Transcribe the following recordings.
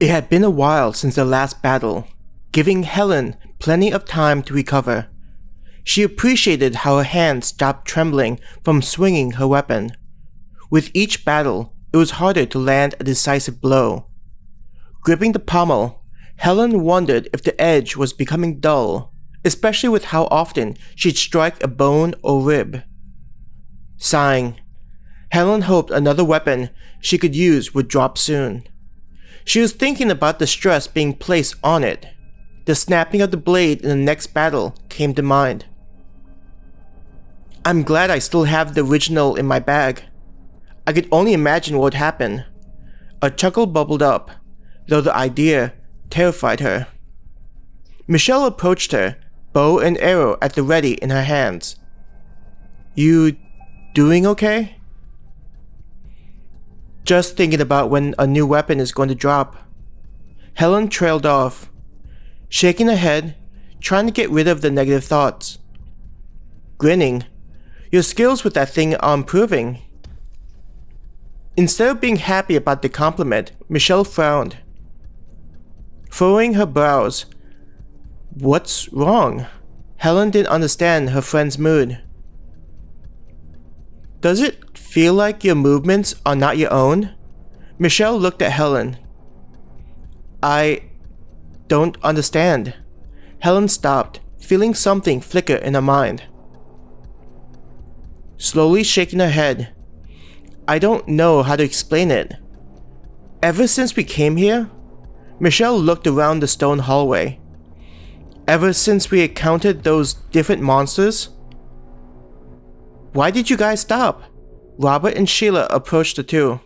It had been a while since the last battle, giving Helen plenty of time to recover. She appreciated how her hands stopped trembling from swinging her weapon. With each battle, it was harder to land a decisive blow. Gripping the pommel, Helen wondered if the edge was becoming dull, especially with how often she'd strike a bone or rib. Sighing, Helen hoped another weapon she could use would drop soon. She was thinking about the stress being placed on it. The snapping of the blade in the next battle came to mind. I'm glad I still have the original in my bag. I could only imagine what would happen. A chuckle bubbled up, though the idea terrified her. Michelle approached her, bow and arrow at the ready in her hands. You doing okay? Just thinking about when a new weapon is going to drop. Helen trailed off, shaking her head, trying to get rid of the negative thoughts. Grinning, your skills with that thing are improving. Instead of being happy about the compliment, Michelle frowned. Furrowing her brows. What's wrong? Helen didn't understand her friend's mood. Does it feel like your movements are not your own? Michelle looked at Helen. I don't understand. Helen stopped, feeling something flicker in her mind. Slowly shaking her head. I don't know how to explain it. Ever since we came here? Michelle looked around the stone hallway. Ever since we encountered those different monsters? Why did you guys stop? Robert and Sheila approached the two.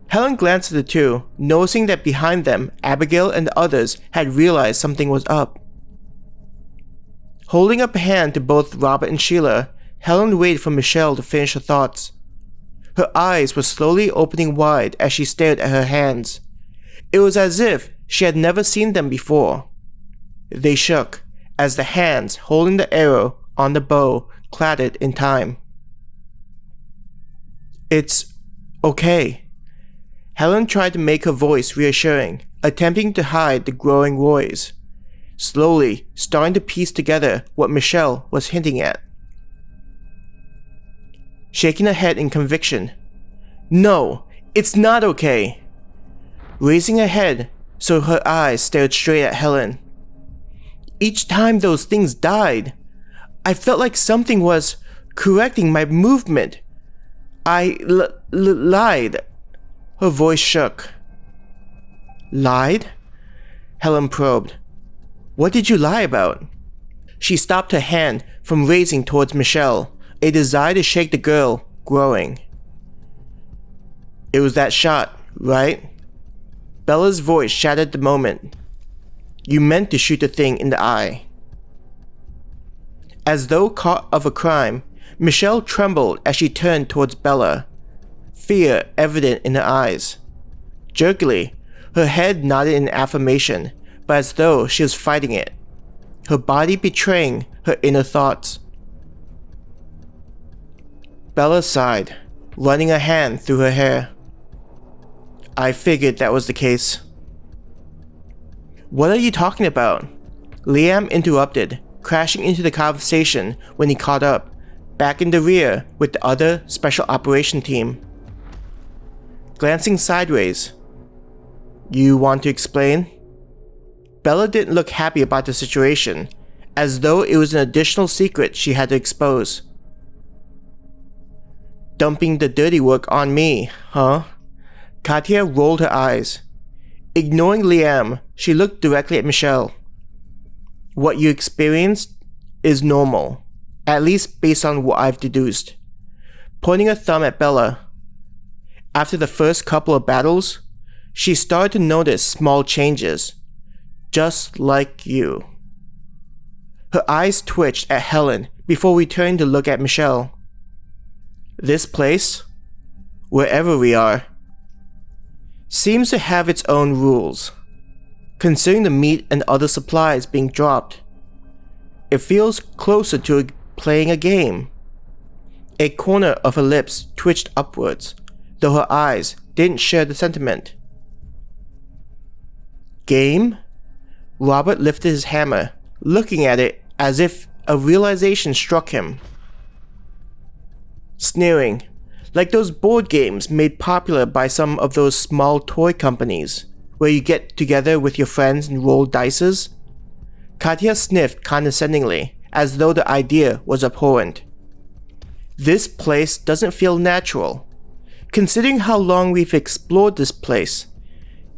Helen glanced at the two, noticing that behind them, Abigail and the others had realized something was up. Holding up a hand to both Robert and Sheila, Helen waited for Michelle to finish her thoughts. Her eyes were slowly opening wide as she stared at her hands. It was as if she had never seen them before. They shook as the hands holding the arrow on the bow clattered in time. It's okay. Helen tried to make her voice reassuring, attempting to hide the growing worries, slowly starting to piece together what Michelle was hinting at. Shaking her head in conviction. No, it's not okay. Raising her head so her eyes stared straight at Helen. Each time those things died, I felt like something was correcting my movement. I lied. Her voice shook. Lied? Helen probed. What did you lie about? She stopped her hand from raising towards Michelle, a desire to shake the girl growing. It was that shot, right? Bella's voice shattered the moment. You meant to shoot the thing in the eye. As though caught of a crime, Michelle trembled as she turned towards Bella, fear evident in her eyes. Jerkily, her head nodded in affirmation, but as though she was fighting it, her body betraying her inner thoughts. Bella sighed, running a hand through her hair. I figured that was the case. What are you talking about? Liam interrupted, crashing into the conversation when he caught up, back in the rear with the other special operation team. Glancing sideways. You want to explain? Bella didn't look happy about the situation, as though it was an additional secret she had to expose. Dumping the dirty work on me, huh? Katya rolled her eyes. Ignoring Liam, she looked directly at Michelle. What you experienced is normal, at least based on what I've deduced. Pointing her thumb at Bella. After the first couple of battles, she started to notice small changes, just like you. Her eyes twitched at Helen before returning to look at Michelle. This place, wherever we are, seems to have its own rules. Considering the meat and other supplies being dropped, it feels closer to playing a game. A corner of her lips twitched upwards, though her eyes didn't share the sentiment. Game? Robert lifted his hammer, looking at it as if a realization struck him. Sneering, like those board games made popular by some of those small toy companies, where you get together with your friends and roll dices. Katya sniffed condescendingly, as though the idea was abhorrent. This place doesn't feel natural. Considering how long we've explored this place,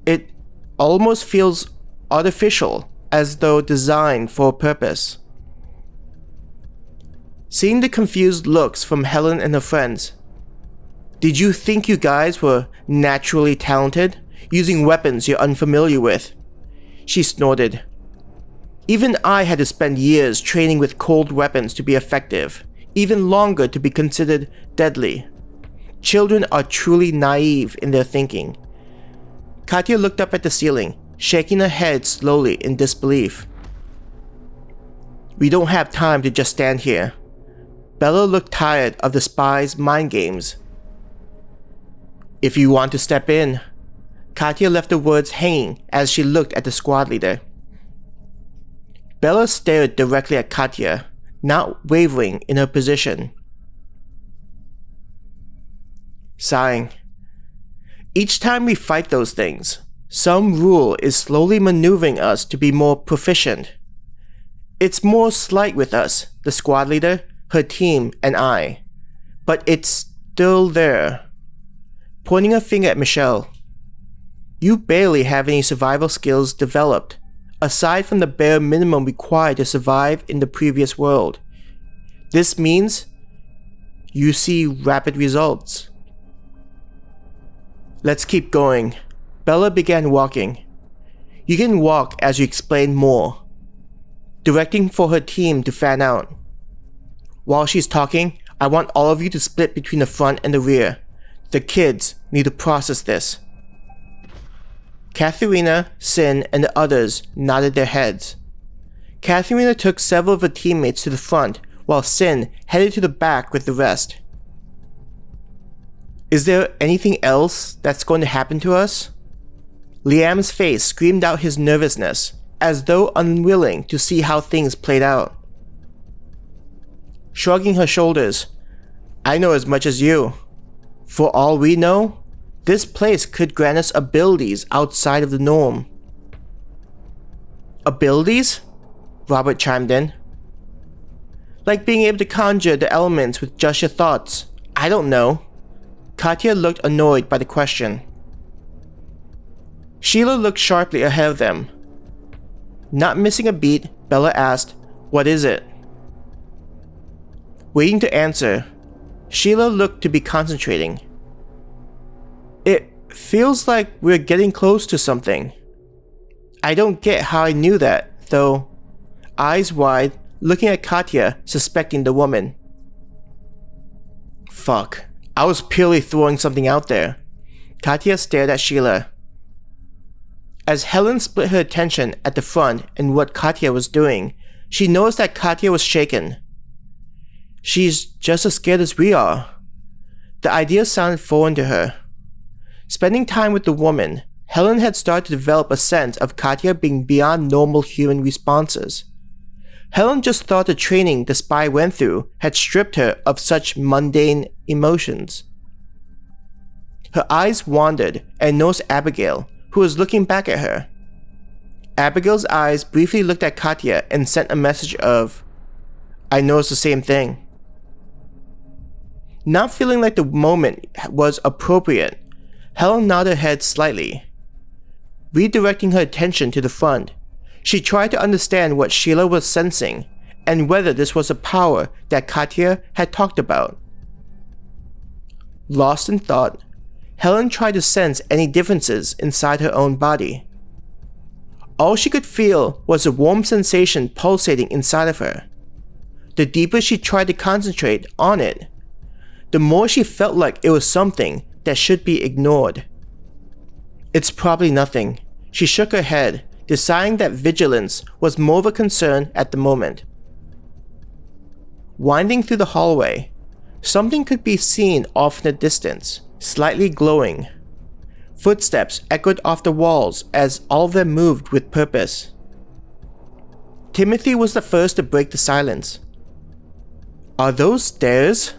it almost feels artificial, as though designed for a purpose. Seeing the confused looks from Helen and her friends, did you think you guys were naturally talented, using weapons you're unfamiliar with? She snorted. Even I had to spend years training with cold weapons to be effective, even longer to be considered deadly. Children are truly naive in their thinking. Katya looked up at the ceiling, shaking her head slowly in disbelief. We don't have time to just stand here. Bella looked tired of the spies' mind games. If you want to step in. Katya left the words hanging as she looked at the squad leader. Bella stared directly at Katya, not wavering in her position. Sighing. Each time we fight those things, some rule is slowly maneuvering us to be more proficient. It's more slight with us, the squad leader, her team, and I. But it's still there. Pointing a finger at Michelle. You barely have any survival skills developed, aside from the bare minimum required to survive in the previous world. This means you see rapid results. Let's keep going. Bella began walking. You can walk as you explain more, directing for her team to fan out. While she's talking, I want all of you to split between the front and the rear. The kids need to process this. Katharina, Sin, and the others nodded their heads. Katharina took several of her teammates to the front, while Sin headed to the back with the rest. Is there anything else that's going to happen to us? Liam's face screamed out his nervousness, as though unwilling to see how things played out. Shrugging her shoulders, I know as much as you. For all we know, this place could grant us abilities outside of the norm. Abilities? Robert chimed in. Like being able to conjure the elements with just your thoughts. I don't know. Katya looked annoyed by the question. Sheila looked sharply ahead of them. Not missing a beat, Bella asked, "What is it?" Waiting to answer, Sheila looked to be concentrating. It feels like we're getting close to something. I don't get how I knew that, though. Eyes wide, looking at Katya, suspecting the woman. Fuck, I was purely throwing something out there. Katya stared at Sheila. As Helen split her attention at the front and what Katya was doing, she noticed that Katya was shaken. She's just as scared as we are. The idea sounded foreign to her. Spending time with the woman, Helen had started to develop a sense of Katya being beyond normal human responses. Helen just thought the training the spy went through had stripped her of such mundane emotions. Her eyes wandered and noticed Abigail, who was looking back at her. Abigail's eyes briefly looked at Katya and sent a message of, I noticed the same thing. Not feeling like the moment was appropriate, Helen nodded her head slightly. Redirecting her attention to the front, she tried to understand what Sheila was sensing and whether this was a power that Katya had talked about. Lost in thought, Helen tried to sense any differences inside her own body. All she could feel was a warm sensation pulsating inside of her. The deeper she tried to concentrate on it, the more she felt like it was something that should be ignored. It's probably nothing. She shook her head, deciding that vigilance was more of a concern at the moment. Winding through the hallway, something could be seen off in the distance, slightly glowing. Footsteps echoed off the walls as all of them moved with purpose. Timothy was the first to break the silence. Are those stairs?